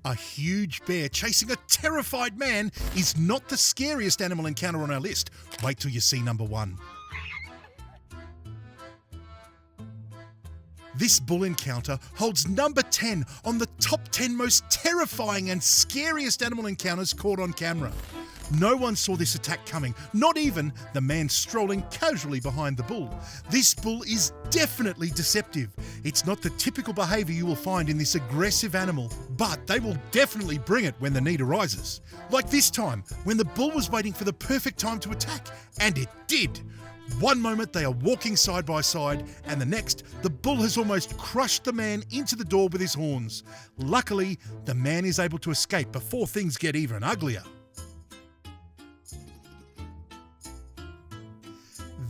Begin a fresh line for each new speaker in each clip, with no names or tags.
A huge bear chasing a terrified man is not the scariest animal encounter on our list. Wait till you see number 1. This bull encounter holds number 10 on the top 10 most terrifying and scariest animal encounters caught on camera. No one saw this attack coming, not even the man strolling casually behind the bull. This bull is definitely deceptive. It's not the typical behaviour you will find in this aggressive animal, but they will definitely bring it when the need arises. Like this time, when the bull was waiting for the perfect time to attack, and it did. One moment they are walking side by side, and the next, the bull has almost crushed the man into the door with his horns. Luckily, the man is able to escape before things get even uglier.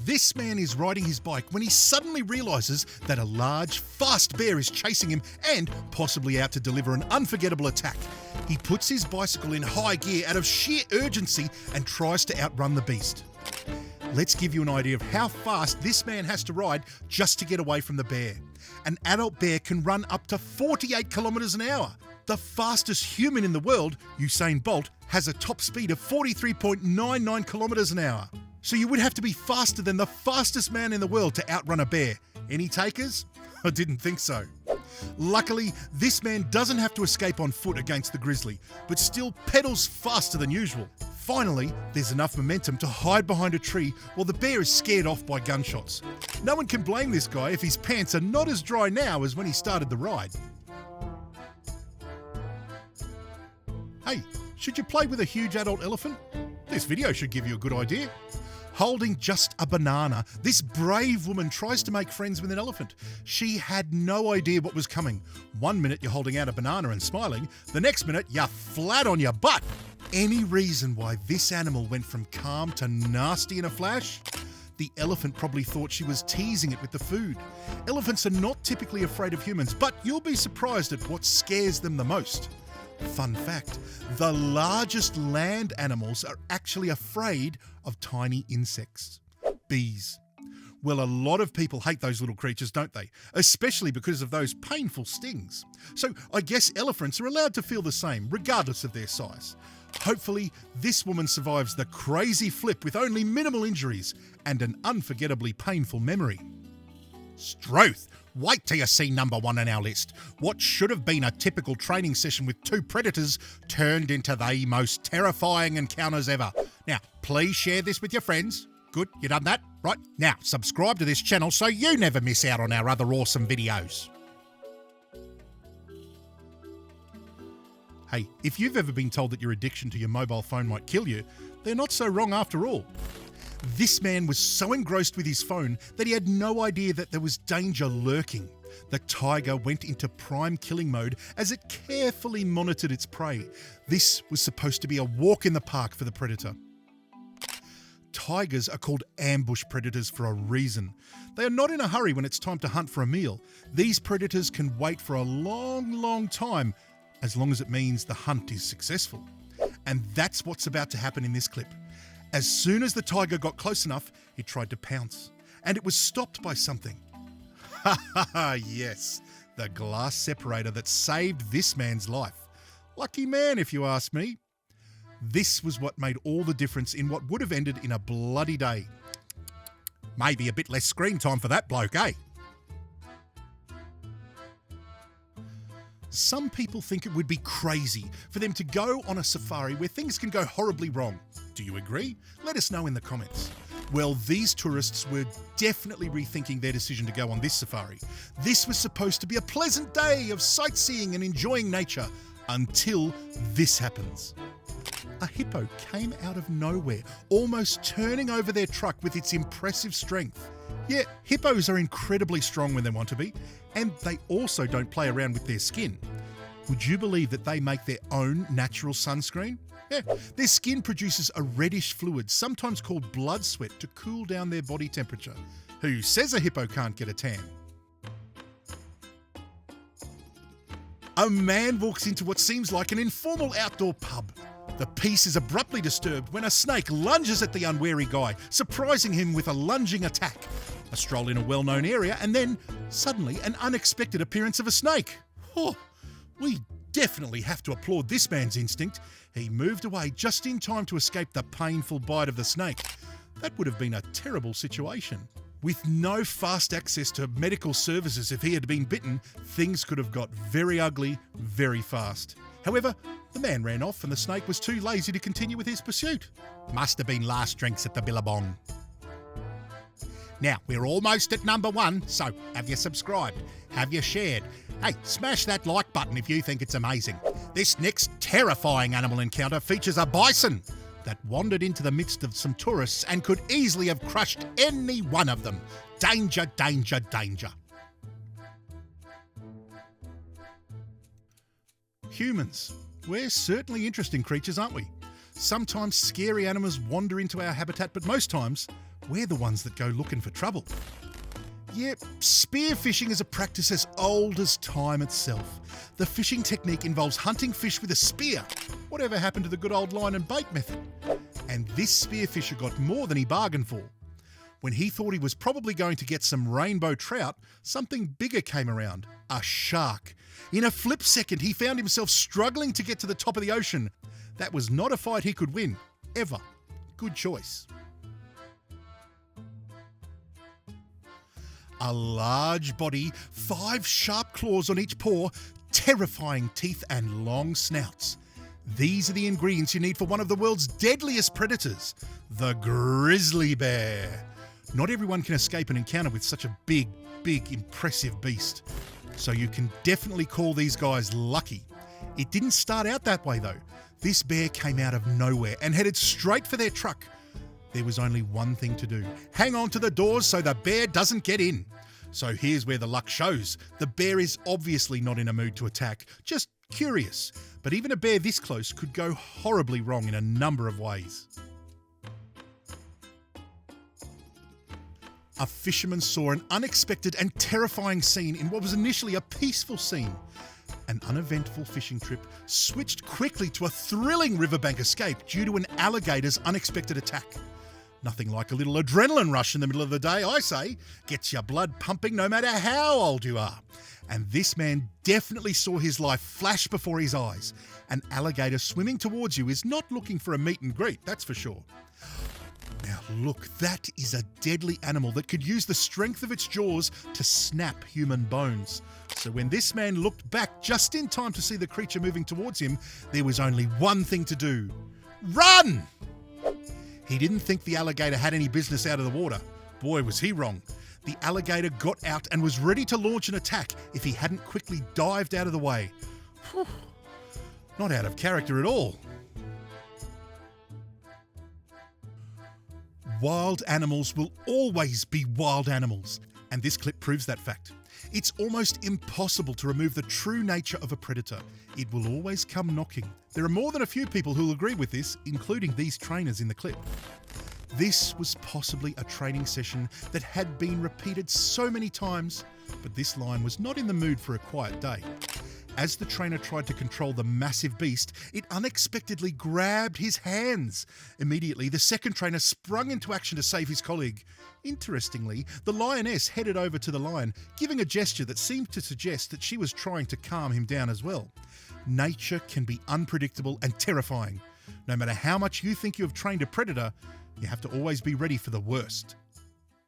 This man is riding his bike when he suddenly realises that a large, fast bear is chasing him and possibly out to deliver an unforgettable attack. He puts his bicycle in high gear out of sheer urgency and tries to outrun the beast. Let's give you an idea of how fast this man has to ride just to get away from the bear. An adult bear can run up to 48 kilometres an hour. The fastest human in the world, Usain Bolt, has a top speed of 43.99 kilometres an hour. So you would have to be faster than the fastest man in the world to outrun a bear. Any takers? I didn't think so. Luckily, this man doesn't have to escape on foot against the grizzly, but still pedals faster than usual. Finally, there's enough momentum to hide behind a tree while the bear is scared off by gunshots. No one can blame this guy if his pants are not as dry now as when he started the ride. Hey, should you play with a huge adult elephant? This video should give you a good idea. Holding just a banana, this brave woman tries to make friends with an elephant. She had no idea what was coming. One minute you're holding out a banana and smiling, the next minute you're flat on your butt. Any reason why this animal went from calm to nasty in a flash? The elephant probably thought she was teasing it with the food. Elephants are not typically afraid of humans, but you'll be surprised at what scares them the most. Fun fact, the largest land animals are actually afraid of tiny insects. Bees. Well, a lot of people hate those little creatures, don't they? Especially because of those painful stings. So I guess elephants are allowed to feel the same, regardless of their size. Hopefully, this woman survives the crazy flip with only minimal injuries and an unforgettably painful memory. Stroth. Wait till you see number 1 on our list. What should have been a typical training session with 2 predators turned into the most terrifying encounters ever. Now, please share this with your friends. Good, you done that? Right, now subscribe to this channel so you never miss out on our other awesome videos. Hey, if you've ever been told that your addiction to your mobile phone might kill you, they're not so wrong after all. This man was so engrossed with his phone that he had no idea that there was danger lurking. The tiger went into prime killing mode as it carefully monitored its prey. This was supposed to be a walk in the park for the predator. Tigers are called ambush predators for a reason. They are not in a hurry when it's time to hunt for a meal. These predators can wait for a long time, as long as it means the hunt is successful. And that's what's about to happen in this clip. As soon as the tiger got close enough, it tried to pounce, and it was stopped by something. Ha ha ha, yes, the glass separator that saved this man's life. Lucky man, if you ask me. This was what made all the difference in what would have ended in a bloody day. Maybe a bit less screen time for that bloke, eh? Some people think it would be crazy for them to go on a safari where things can go horribly wrong. Do you agree? Let us know in the comments. Well, these tourists were definitely rethinking their decision to go on this safari. This was supposed to be a pleasant day of sightseeing and enjoying nature until this happens. A hippo came out of nowhere, almost turning over their truck with its impressive strength. Yeah, hippos are incredibly strong when they want to be, and they also don't play around with their skin. Would you believe that they make their own natural sunscreen? Yeah, their skin produces a reddish fluid, sometimes called blood sweat, to cool down their body temperature. Who says a hippo can't get a tan? A man walks into what seems like an informal outdoor pub. The peace is abruptly disturbed when a snake lunges at the unwary guy, surprising him with a lunging attack. A stroll in a well-known area, and then, suddenly, an unexpected appearance of a snake. Oh, we definitely have to applaud this man's instinct. He moved away just in time to escape the painful bite of the snake. That would have been a terrible situation. With no fast access to medical services if he had been bitten, things could have got very ugly very fast. However, the man ran off and the snake was too lazy to continue with his pursuit. Must have been last drinks at the Billabong. Now, we're almost at number 1, so have you subscribed? Have you shared? Hey, smash that like button if you think it's amazing. This next terrifying animal encounter features a bison that wandered into the midst of some tourists and could easily have crushed any one of them. Danger, danger, danger. Humans. We're certainly interesting creatures, aren't we? Sometimes scary animals wander into our habitat, but most times we're the ones that go looking for trouble. Yeah, spearfishing is a practice as old as time itself. The fishing technique involves hunting fish with a spear. Whatever happened to the good old line and bait method? And this spearfisher got more than he bargained for. When he thought he was probably going to get some rainbow trout, something bigger came around, a shark. In a flip second, he found himself struggling to get to the top of the ocean. That was not a fight he could win, ever. Good choice. A large body, 5 sharp claws on each paw, terrifying teeth and long snouts. These are the ingredients you need for one of the world's deadliest predators, the grizzly bear. Not everyone can escape an encounter with such a big, impressive beast. So you can definitely call these guys lucky. It didn't start out that way though. This bear came out of nowhere and headed straight for their truck. There was only one thing to do. Hang on to the doors so the bear doesn't get in. So here's where the luck shows. The bear is obviously not in a mood to attack, just curious. But even a bear this close could go horribly wrong in a number of ways. A fisherman saw an unexpected and terrifying scene in what was initially a peaceful scene. An uneventful fishing trip switched quickly to a thrilling riverbank escape due to an alligator's unexpected attack. Nothing like a little adrenaline rush in the middle of the day, I say. Gets your blood pumping no matter how old you are. And this man definitely saw his life flash before his eyes. An alligator swimming towards you is not looking for a meet and greet, that's for sure. Now look, that is a deadly animal that could use the strength of its jaws to snap human bones. So when this man looked back just in time to see the creature moving towards him, there was only one thing to do. Run! He didn't think the alligator had any business out of the water. Boy, was he wrong. The alligator got out and was ready to launch an attack if he hadn't quickly dived out of the way. Whew. Not out of character at all. Wild animals will always be wild animals, and this clip proves that fact. It's almost impossible to remove the true nature of a predator. It will always come knocking. There are more than a few people who'll agree with this, including these trainers in the clip. This was possibly a training session that had been repeated so many times, but this lion was not in the mood for a quiet day. As the trainer tried to control the massive beast, it unexpectedly grabbed his hands. Immediately, the second trainer sprung into action to save his colleague. Interestingly, the lioness headed over to the lion, giving a gesture that seemed to suggest that she was trying to calm him down as well. Nature can be unpredictable and terrifying. No matter how much you think you have trained a predator, you have to always be ready for the worst.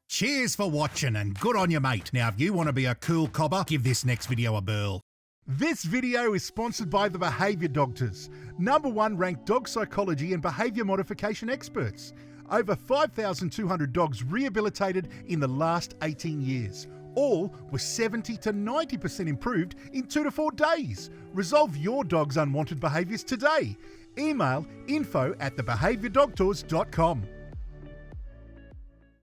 Cheers for watching and good on you, mate. Now, if you want to be a cool cobber, give this next video a burl. This video is sponsored by the Behaviour Doctors, #1 ranked dog psychology and behaviour modification experts. Over 5,200 dogs rehabilitated in the last 18 years. All were 70 to 90% improved in 2 to 4 days. Resolve your dog's unwanted behaviours today. Email info@thebehaviourdoctors.com.